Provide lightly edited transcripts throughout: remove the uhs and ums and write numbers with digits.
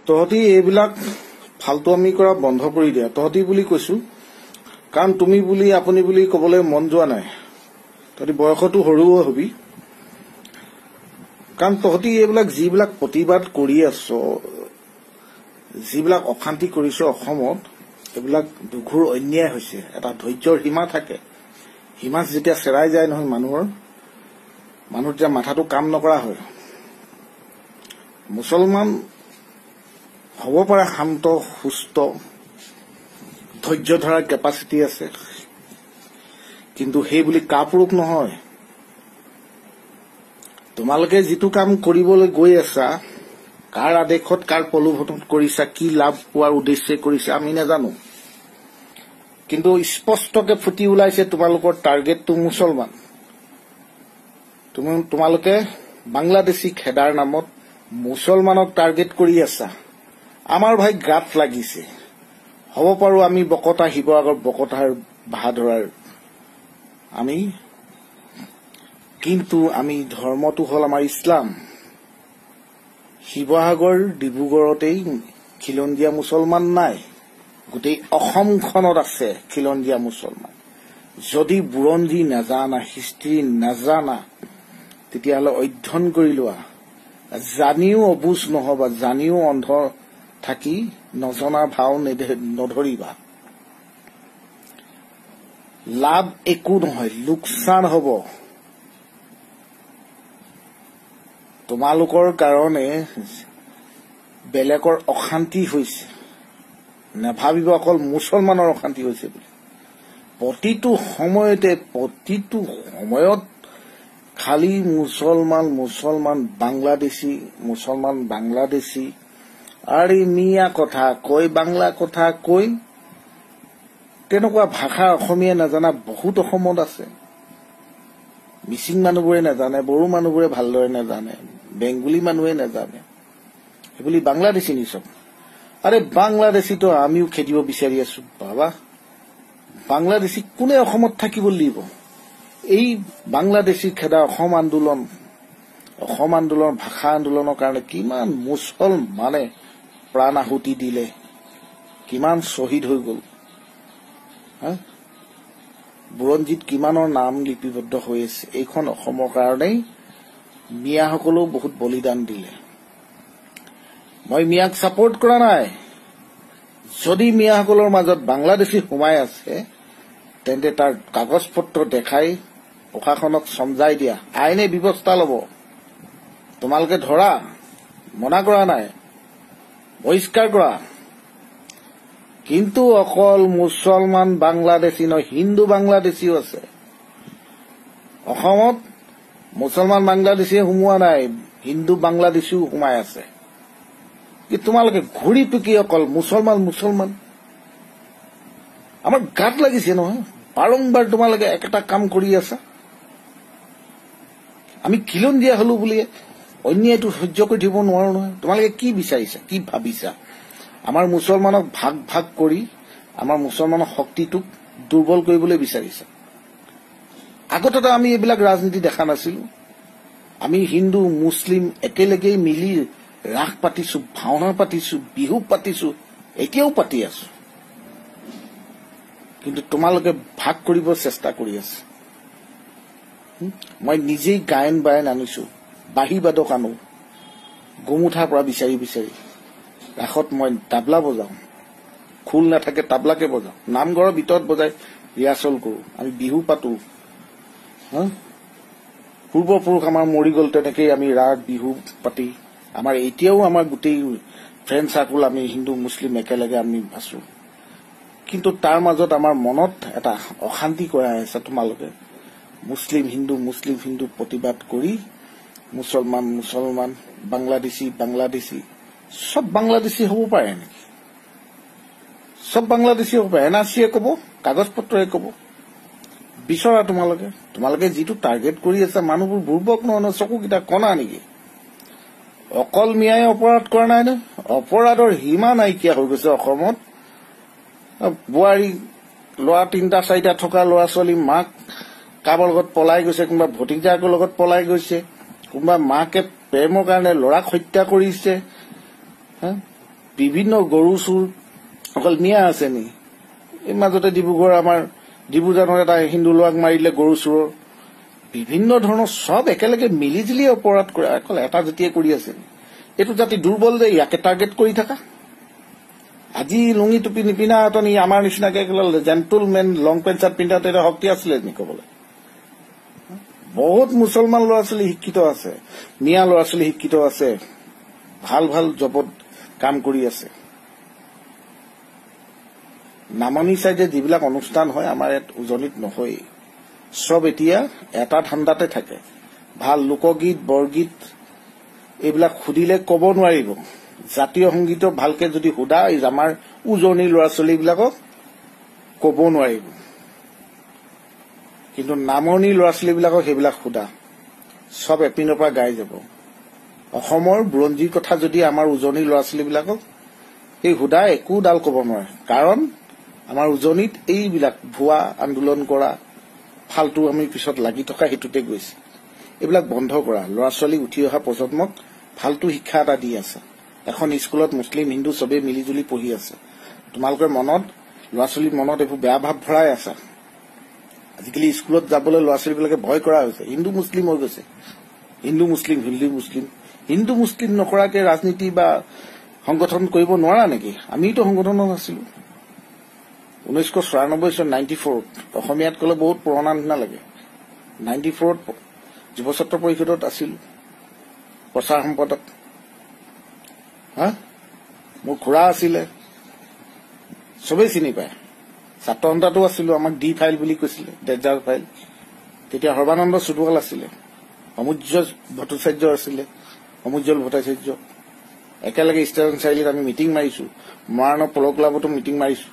তহঁতি এইবিলাক ফালতুৱামি কৰা বন্ধ কৰি দিয়া। তহঁতি বুলি কৈছো কাৰণ তুমি বুলি আপুনি বুলি কবলৈ মন যোৱা নাই। তহঁতি বয়সতো সৰুও হবি। কাৰণ তহঁতি এইবিলাক যিবিলাক প্ৰতিবাদ কৰি আছ, যিবিলাক অশান্তি কৰিছ অসমত, এইবিলাক দুঘূৰ অন্যায় হৈছে। এটা ধৈৰ্যৰ সীমা থাকে। সীমা যেতিয়া চেৰাই যায় নহয় মানুহৰ যেতিয়া মাথাটো কাম নকৰা হয়। মুছলমান হ'ব পাৰে শান্ত, সুস্থ, ধৈৰ্য ধৰাৰ কেপাচিটি আছে, কিন্তু সেই বুলি কাপুৰুষ নহয়। তোমালোকে যিটো কাম কৰিবলৈ গৈ আছা, কাৰ আদেশত, কাৰ প্ৰলোভনত কৰিছা, কি লাভ পোৱাৰ উদ্দেশ্যে কৰিছা আমি নাজানো, কিন্তু স্পষ্টকে ফুটি ওলাইছে তোমালোকৰ টাৰ্গেটটো মুছলমান। তোমালোকে বাংলাদেশী খেদাৰ নামত মুছলমানক টাৰ্গেট কৰি আছা। আমাৰ ভাই গাত লাগিছে। হ'ব পাৰো আমি বকতা, শিৱসাগৰ বকতাৰ বাহাদুৰাৰ আমি, কিন্তু আমি ধৰ্মটো হল আমাৰ ইছলাম। শিৱসাগৰ, ডিব্ৰুগড়তেই খিলঞ্জীয়া মুছলমান নাই, গোটেই অসমখনত আছে খিলঞ্জীয়া মুছলমান। যদি বুৰঞ্জী নাজানা, হিষ্ট্ৰী নাজানা, তেতিয়াহ'লে অধ্যয়ন কৰি লোৱা। জানিও অবুজ নহবা, জানিও অন্ধ থাকি নজনা ভাও নধৰিবা। লাভ একো নহয়, লোকচান হব। তোমালোকৰ কাৰণে বেলেগৰ অশান্তি হৈছে, নাভাবিবা অকল মুছলমানৰ অশান্তি হৈছে বুলি। প্ৰতিটো সময়ত খালি মুছলমান বাংলাদেশী আৰু মিয়া কথা কৈ, বাংলা কথা কৈ, তেনেকুৱা ভাষা অসমীয়া নাজানা বহুত অসমত আছে। মিচিং মানুহবোৰে নাজানে, বড়ো মানুহবোৰে ভালদৰে নাজানে, বেংগলী মানুহে নাজানে, সেইবুলি বাংলাদেশী নিচব। আৰে বাংলাদেশীতো আমিও খেদিব বিচাৰি আছো বাবা। বাংলাদেশী কোনে অসমত থাকিব লাগিব? এই বাংলাদেশী খেদা অসম আন্দোলন ভাষা আন্দোলনৰ কাৰণে কিমান মুছলমানে প্ৰাণ আহুতি দিলে, কিমান শ্বহীদ হৈ গল। বুৰঞ্জীত কিমানৰ নাম লিপিবদ্ধ হৈ আছে। এইখন অসমৰ কাৰণেই মিয়াসকলেও বহুত বলিদান দিলে। মই মিয়াক ছাপোৰ্ট কৰা নাই। যদি মিয়াসকলৰ মাজত বাংলাদেশী সোমাই আছে, তেন্তে তাৰ কাগজ পত্ৰ দেখাই প্ৰশাসনক সমজাই দিয়া, আইনে ব্যৱস্থা লব। তোমালোকে ধৰা, মনা কৰা নাই, বহিষ্কাৰ কৰা। কিন্তু অকল মুছলমান বাংলাদেশী নহয়, হিন্দু বাংলাদেশীও আছে অসমত। মুছলমান বাংলাদেশীয়ে সোমোৱা নাই, হিন্দু বাংলাদেশীও সোমাই আছে। কিন্তু তোমালোকে ঘূৰি পিকি অকল মুছলমান। আমাৰ গাত লাগিছে নহয়, বাৰম্বাৰ তোমালোকে একেটা কাম কৰি আছা। আমি খিলঞ্জীয়া হলো বুলি অন্যায়টো সহ্য কৰি থাকিব নোৱাৰো নহয়। তোমালোকে কি বিচাৰিছা, কি ভাবিছা? আমাৰ মুছলমানক ভাগ কৰি আমাৰ মুছলমানৰ শক্তিটোক দুৰ্বল কৰিবলৈ বিচাৰিছা। আগতে আমি এইবিলাক ৰাজনীতি দেখা নাছিলো। আমি হিন্দু মুছলিম একেলগে মিলি ৰাস পাতিছো, ভাওনা পাতিছো, বিহু পাতিছো, এতিয়াও পাতি আছো। কিন্তু তোমালোকে ভাগ কৰিব চেষ্টা কৰি আছে। মই নিজেই গায়ন বায়ন আনিছো, বাঁহী বাদক আনো গোমুঠাৰ পৰা বিচাৰি ৰাসত। মই তাবলা বজাও, খোল নাথাকে তাবলাকে বজাও, নামঘৰৰ ভিতৰত বজাই ৰিহাৰ্চল কৰো। আমি বিহু পাতো। পূৰ্বপুৰুষ আমাৰ মৰি গল, তেনেকেই আমি ৰাগ বিহু পাতি আমাৰ এতিয়াও আমাৰ গোটেই ফ্ৰেণ্ড চাৰ্কুল আমি হিন্দু মুছলিম একেলগে আমি আছো। কিন্তু তাৰ মাজত আমাৰ মনত এটা অশান্তি কৰাই আছে। তোমালোকে মুছলিম হিন্দু প্ৰতিবাদ কৰি মুছলমান বাংলাদেশী সব বাংলাদেশী হ'ব পাৰে নেকি? সব বাংলাদেশী হ'ব পাৰে? এনআৰচিয়ে কব, কাগজ পত্ৰই কব। বিচৰা তোমালোকে যিটো টাৰ্গেট কৰি আছা, মানুহবোৰ বুৰ্বক নহয়, চকুকেইটা কণা নেকি? অকল মিয়াই অপৰাধ কৰা নাই ন, অপৰাধৰ সীমা নাইকিয়া হৈ গৈছে অসমত। বোৱাৰী ল'ৰা 3-4টা থকা ল'ৰা ছোৱালী মাক কাৰোবাৰ লগত পলাই গৈছে, কোনোবা ভতিজাকৰ লগত পলাই গৈছে, কোনোবা মাকে প্ৰেমৰ কাৰণে ল'ৰাক হত্যা কৰিছে। বিভিন্ন গৰু চুৰ অকল মিয়া আছে নি এই মাজতে ডিব্ৰুগড় আমাৰ ডিব্ৰুজানৰ এটা হিন্দু ল'ৰাক মাৰিলে গৰু চুৰৰ বিভিন্ন ধৰণৰ সব একেলগে মিলি জুলি অপৰাধ কৰে অকল এটা জাতিয়ে কৰি আছে এইটো জাতি দুৰ্বল যে ইয়াকে টাৰ্গেট কৰি থকা আজি লুঙি টুপি নিপিন্ধা হেঁতেন ই আমাৰ নিচিনাকে জেণ্টলমেন লং পেণ্ট চাৰ্ট পিন্ধা তেতিয়া শক্তি আছিলে নি কবলৈ বহুত মুছলমান ল'ৰা ছোৱালী শিক্ষিত আছে মিয়া ল'ৰা ছোৱালী শিক্ষিত আছে ভাল ভাল জবত কাম কৰি আছে নামনি চাইডে যিবিলাক অনুষ্ঠান হয় আমাৰ ইয়াত উজনিত নহয় সব এতিয়া এটা ঠাণ্ডাতে থাকে ভাল লোকগীত বৰগীত এইবিলাক সুধিলে কব নোৱাৰিব জাতীয় সংগীত ভালকে যদি সুধা আমাৰ উজনিৰ ল'ৰা ছোৱালীবিলাকক কব নোৱাৰিব কিন্তু নামনিৰ ল'ৰা ছোৱালীবিলাকক সেইবিলাক সুধা সব এপিনৰ পৰা গাই যাব অসমৰ বুৰঞ্জীৰ কথা যদি আমাৰ উজনিৰ ল'ৰা ছোৱালীবিলাকক এই সুধা একো ডাল কব নোৱাৰে কাৰণ আমাৰ উজনিত এইবিলাক ভুৱা আন্দোলন কৰা ফালতু আমি পিছত লাগি থকা হেতুতে গৈছে এইবিলাক বন্ধ কৰা ল'ৰা ছোৱালী উঠি অহা প্ৰজন্মক ফালতু শিক্ষা এটা দি আছে এখন স্কুলত মুছলিম হিন্দু সবে মিলি জুলি পঢ়ি আছে তোমালোকৰ মনত ল'ৰা ছোৱালীৰ মনত এইবোৰ বেয়া ভাৱ ভৰাই আছে আজিকালি স্কুলত যাবলৈ ল'ৰা ছোৱালীবিলাকে ভয় কৰা হৈছে হিন্দু মুছলিম হৈ গৈছে হিন্দু মুছলিম নকৰাকে ৰাজনীতি বা সংগঠন কৰিব নোৱাৰা নেকি আমিতো সংগঠনত আছিলো 1994 চন 94 অসমীয়াত কলে বহুত পুৰণা নিচিনা লাগে 94 যুৱ ছাত্ৰ পৰিষদত আছিল প্ৰচাৰ সম্পাদক মোৰ খুৰা আছিলে সবেই চিনি পায় ছাত্ৰ সন্থাতো আছিলো আমাক ডি ফাইল বুলি কৈছিলে ডেঞ্জাৰ ফাইল তেতিয়া সৰ্বানন্দ সোণোৱাল আছিলে সমুজ্জ্বল ভট্টাচাৰ্য আছিলে সমুজ্জ্বল ভট্টাচাৰ্য একেলগে ষ্টেচন চাৰিআলিত আমি মিটিং মাৰিছো মৰাণৰ পল ক্লাবতো মিটিং মাৰিছো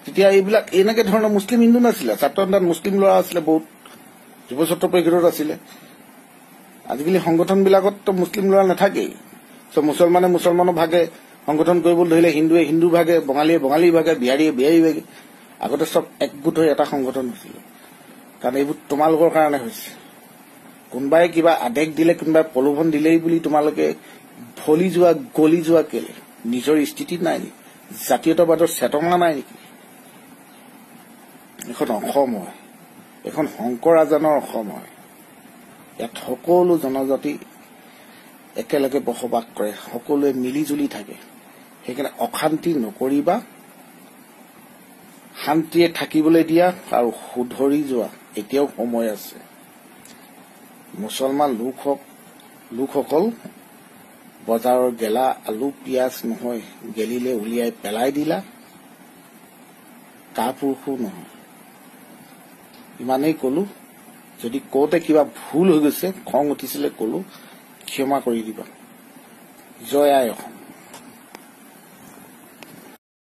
তেতিয়া এইবিলাক এনেকে ধৰণৰ মুছলিম হিন্দু নাছিলে ছাত্ৰ সন্থাত মুছলিম ল'ৰা আছিলে বহুত যুৱ ছাত্ৰ পৰিষদত আছিলে আজিকালি সংগঠনবিলাকত মুছলিম ল'ৰা নাথাকেই চব মুছলমানে মুছলমানৰ ভাগে সংগঠন কৰিবলৈ ধৰিলে হিন্দুৱে হিন্দু ভাগে বঙালীয়ে বঙালী ভাগে বিহাৰীয়ে বিহাৰী ভাগে আগতে চব একগোট হৈ এটা সংগঠন হৈছিল কাৰণ এইবোৰ তোমালোকৰ কাৰণে হৈছে কোনোবাই কিবা আদেশ দিলে কোনোবাই প্ৰলোভন দিলেই বুলি তোমালোকে ভলি যোৱা গলি যোৱা কেলে নিজৰ স্থিতি নাই নেকি জাতীয়তাবাদৰ চেতনা নাই নেকি এখন অসম হয় এখন শংকৰ আজানৰ অসম হয় ইয়াত সকলো জনজাতি একেলগে বসবাস কৰে সকলোৱে মিলি জুলি থাকে সেইকাৰণে অশান্তি নকৰিবা শান্তিয়ে থাকিবলৈ দিয়া আৰু সুধৰি যোৱা এতিয়াও সময় আছে মুছলমান লোকসকল বজাৰৰ গেলা আলু পিয়াজ নহয় গেলিলে উলিয়াই পেলাই দিলা কাপুৰুষো নহয় ইমানেই কলো যদি কওঁতে কিবা ভুল হৈ গৈছে খং উঠিছিলে কলো ক্ষমা কৰি দিবা জয় আই অসম